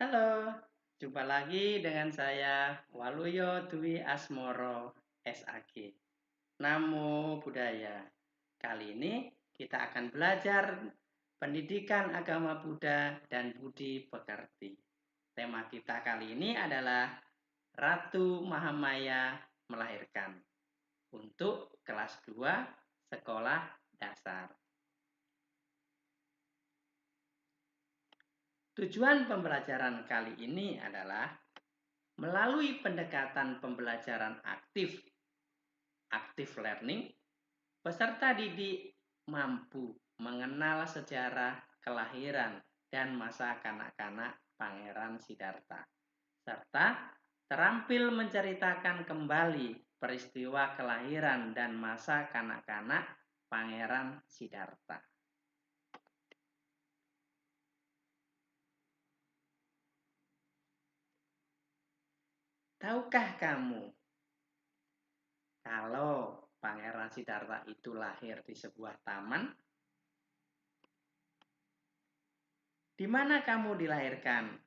Halo, jumpa lagi dengan saya Waluyo Dwi Asmoro SAG. Namo Buddhaya. Kali ini kita akan belajar pendidikan agama Buddha dan budi pekerti. Tema kita kali ini adalah Ratu Mahamaya melahirkan untuk kelas 2 sekolah dasar. Tujuan pembelajaran kali ini adalah melalui pendekatan pembelajaran aktif learning, peserta didik mampu mengenal sejarah kelahiran dan masa kanak-kanak Pangeran Siddhartha, serta terampil menceritakan kembali peristiwa kelahiran dan masa kanak-kanak Pangeran Siddhartha. Tahukah kamu kalau Pangeran Siddhartha itu lahir di sebuah taman? Di mana kamu dilahirkan?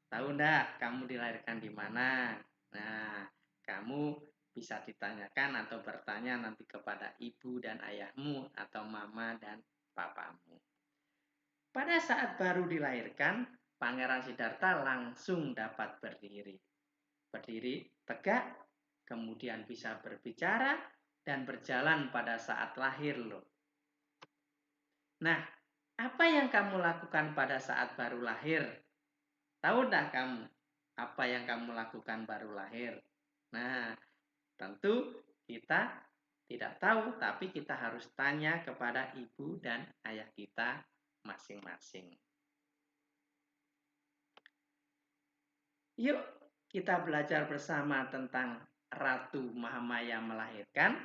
Tahu enggak kamu dilahirkan di mana? Nah, kamu bisa ditanyakan atau bertanya nanti kepada ibu dan ayahmu atau mama dan papamu. Pada saat baru dilahirkan, Pangeran Siddhartha langsung dapat berdiri. Berdiri tegak, kemudian bisa berbicara dan berjalan pada saat lahir loh. Nah, apa yang kamu lakukan pada saat baru lahir? Tahu enggak kamu apa yang kamu lakukan baru lahir? Nah, tentu kita tidak tahu, tapi kita harus tanya kepada ibu dan ayah kita masing-masing. Yuk, kita belajar bersama tentang Ratu Mahamaya melahirkan.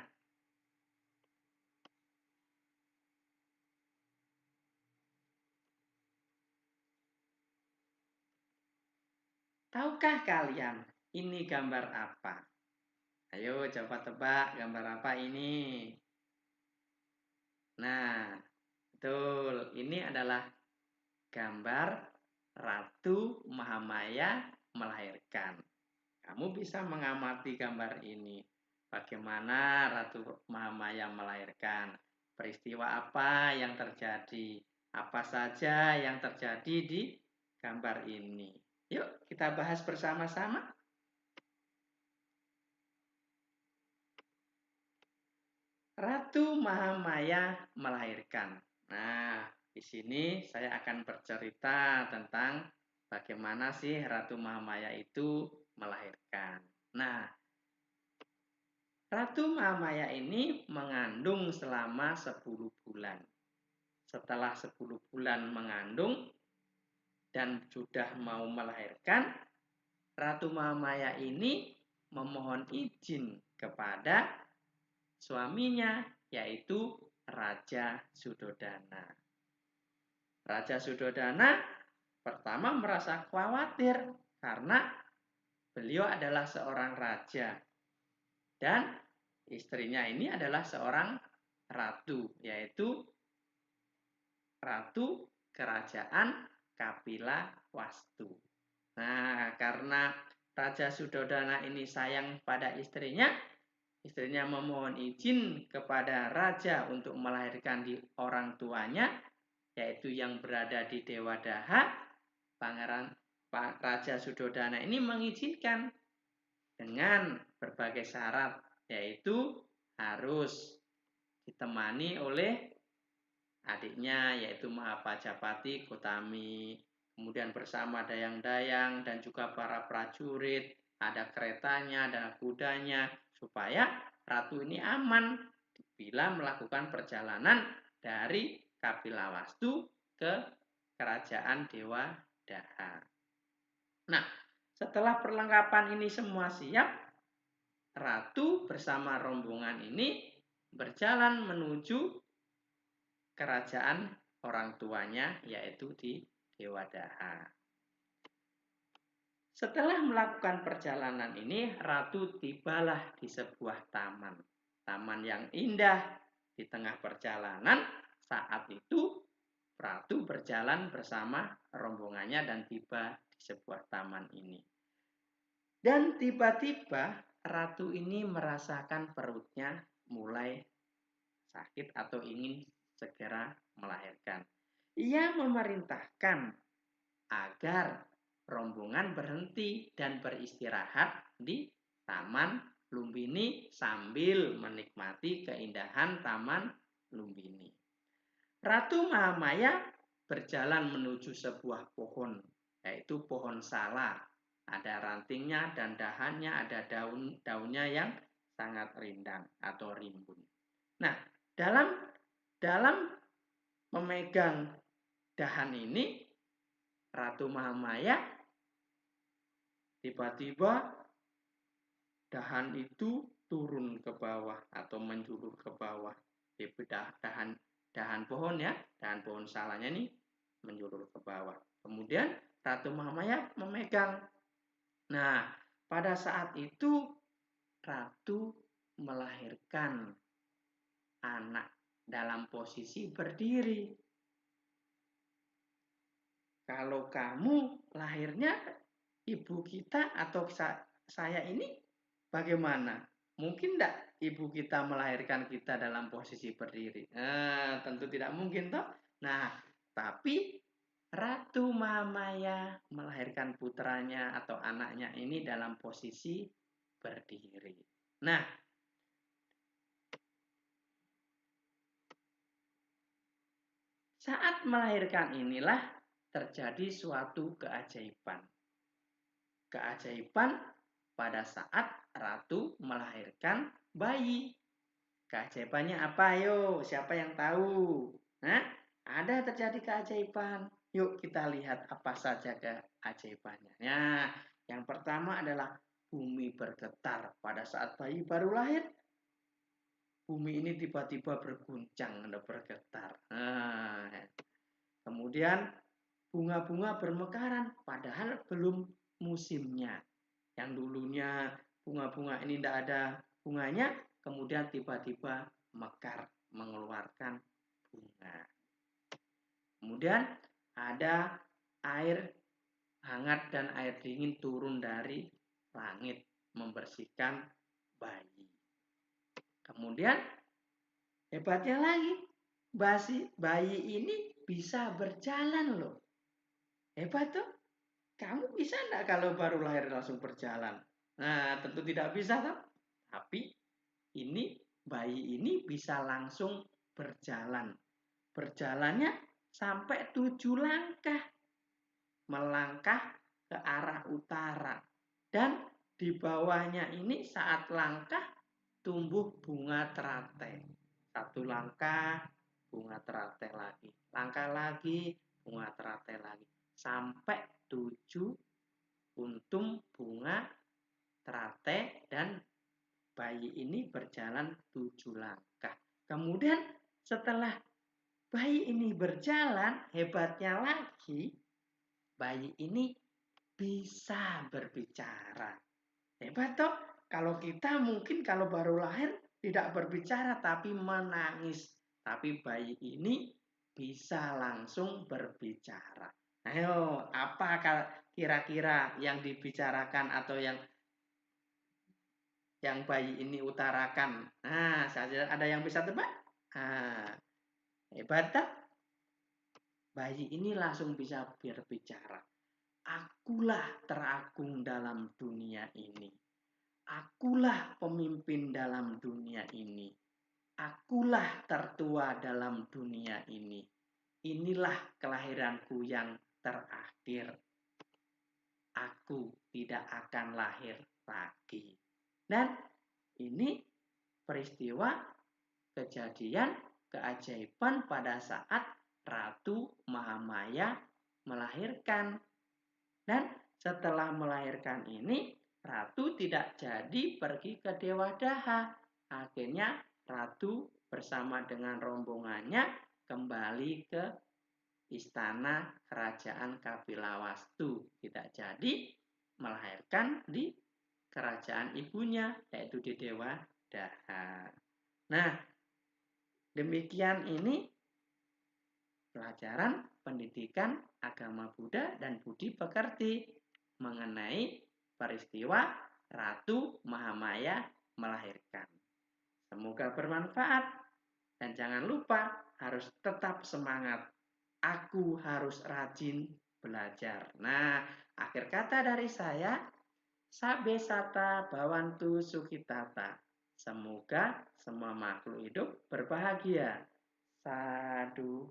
Tahukah kalian ini gambar apa? Ayo coba tebak gambar apa ini? Nah, betul. Ini adalah gambar Ratu Mahamaya melahirkan. Kamu bisa mengamati gambar ini. Bagaimana Ratu Mahamaya melahirkan? Peristiwa apa yang terjadi? Apa saja yang terjadi di gambar ini? Yuk kita bahas bersama-sama. Ratu Mahamaya melahirkan. Nah, di sini saya akan bercerita tentang bagaimana sih Ratu Mahamaya itu melahirkan. Nah, Ratu Mahamaya ini mengandung selama 10 bulan. Setelah 10 bulan mengandung dan sudah mau melahirkan, Ratu Mahamaya ini memohon izin kepada suaminya, yaitu Raja Suddhodana. Raja Suddhodana pertama merasa khawatir karena beliau adalah seorang raja dan istrinya ini adalah seorang ratu, yaitu Ratu Kerajaan Kapilavastu. Nah, karena Raja Suddhodana ini sayang pada istrinya memohon izin kepada raja untuk melahirkan di orang tuanya, yaitu yang berada di Dewadaha. Raja Suddhodana ini mengizinkan dengan berbagai syarat, yaitu harus ditemani oleh adiknya, yaitu Mahapajapati Gotami, kemudian bersama dayang-dayang dan juga para prajurit, ada keretanya dan kudanya, supaya ratu ini aman bila melakukan perjalanan dari Kapilavastu ke kerajaan Dewa Daha. Nah, setelah perlengkapan ini semua siap, ratu bersama rombongan ini berjalan menuju kerajaan orang tuanya, yaitu di Dewadaha. Setelah melakukan perjalanan ini, ratu tibalah di sebuah taman. Taman yang indah. Di tengah perjalanan, saat itu ratu berjalan bersama rombongannya dan tiba di sebuah taman ini. Dan tiba-tiba ratu ini merasakan perutnya mulai sakit atau ingin segera melahirkan. Ia memerintahkan agar rombongan berhenti dan beristirahat di Taman Lumbini sambil menikmati keindahan Taman Lumbini. Ratu Mahamaya berjalan menuju sebuah pohon, yaitu pohon sala. Ada rantingnya dan dahannya, ada daunnya yang sangat rindang atau rimbun. Nah, dalam memegang dahan ini, Ratu Mahamaya tiba-tiba dahan itu turun ke bawah atau menjulur ke bawah. Dahan pohon ya, dahan pohon salanya ini menjulur ke bawah. Kemudian Ratu Mahamaya memegang. Nah, pada saat itu Ratu melahirkan anak dalam posisi berdiri. Kalau kamu lahirnya ibu kita atau saya ini bagaimana? Mungkin tidak ibu kita melahirkan kita dalam posisi berdiri? Tentu tidak mungkin toh. Nah, tapi Ratu Mahamaya melahirkan putranya atau anaknya ini dalam posisi berdiri. Nah, saat melahirkan inilah terjadi suatu keajaiban. Keajaiban pada saat Ratu melahirkan bayi. Keajaibannya apa? Ayo, siapa yang tahu? Ada terjadi keajaiban. Yuk kita lihat apa saja keajaibannya. Nah, yang pertama adalah bumi bergetar pada saat bayi baru lahir. Bumi ini tiba-tiba berguncang dan bergetar. Kemudian bunga-bunga bermekaran, padahal belum musimnya. Yang dulunya bunga-bunga ini tidak ada bunganya, kemudian tiba-tiba mekar, mengeluarkan bunga. Kemudian ada air hangat dan air dingin turun dari langit, membersihkan bayi. Kemudian hebatnya lagi, bayi ini bisa berjalan loh. Hebat tuh. Kamu bisa enggak kalau baru lahir langsung berjalan? Nah, tentu tidak bisa toh. Tapi ini bayi ini bisa langsung berjalan. Berjalannya sampai 7 langkah. Melangkah ke arah utara. Dan di bawahnya ini saat langkah tumbuh bunga teratai. 1 langkah, bunga teratai lagi. Langkah lagi, bunga teratai lagi. Sampai 7 untung bunga teratai dan bayi ini berjalan 7 langkah. Kemudian setelah bayi ini berjalan, hebatnya lagi, bayi ini bisa berbicara. Hebat toh? Kalau kita mungkin kalau baru lahir tidak berbicara tapi menangis. Tapi bayi ini bisa langsung berbicara. Ayo, apa kira-kira yang dibicarakan atau yang bayi ini utarakan? Nah, ada yang bisa tebak? Nah, hebat tak? Bayi ini langsung bisa berbicara. Akulah teragung dalam dunia ini. Akulah pemimpin dalam dunia ini. Akulah tertua dalam dunia ini. Inilah kelahiranku yang terakhir. Aku tidak akan lahir lagi. Dan ini peristiwa kejadian keajaiban pada saat Ratu Mahamaya melahirkan. Dan setelah melahirkan ini, Ratu tidak jadi pergi ke Dewa Daha. Akhirnya Ratu bersama dengan rombongannya kembali ke istana kerajaan Kapilawastu. Tidak jadi melahirkan di kerajaan ibunya, yaitu di Dewa Daha. Nah, demikian ini pelajaran pendidikan agama Buddha dan budi pekerti mengenai peristiwa Ratu Mahamaya melahirkan. Semoga bermanfaat dan jangan lupa harus tetap semangat. Aku harus rajin belajar. Nah, akhir kata dari saya, Sabe Sata Bawantu Sukitata. Semoga semua makhluk hidup berbahagia. Sadu,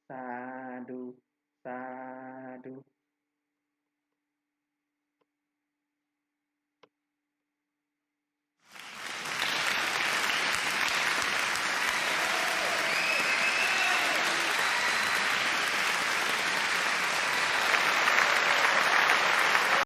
sadu, sadu.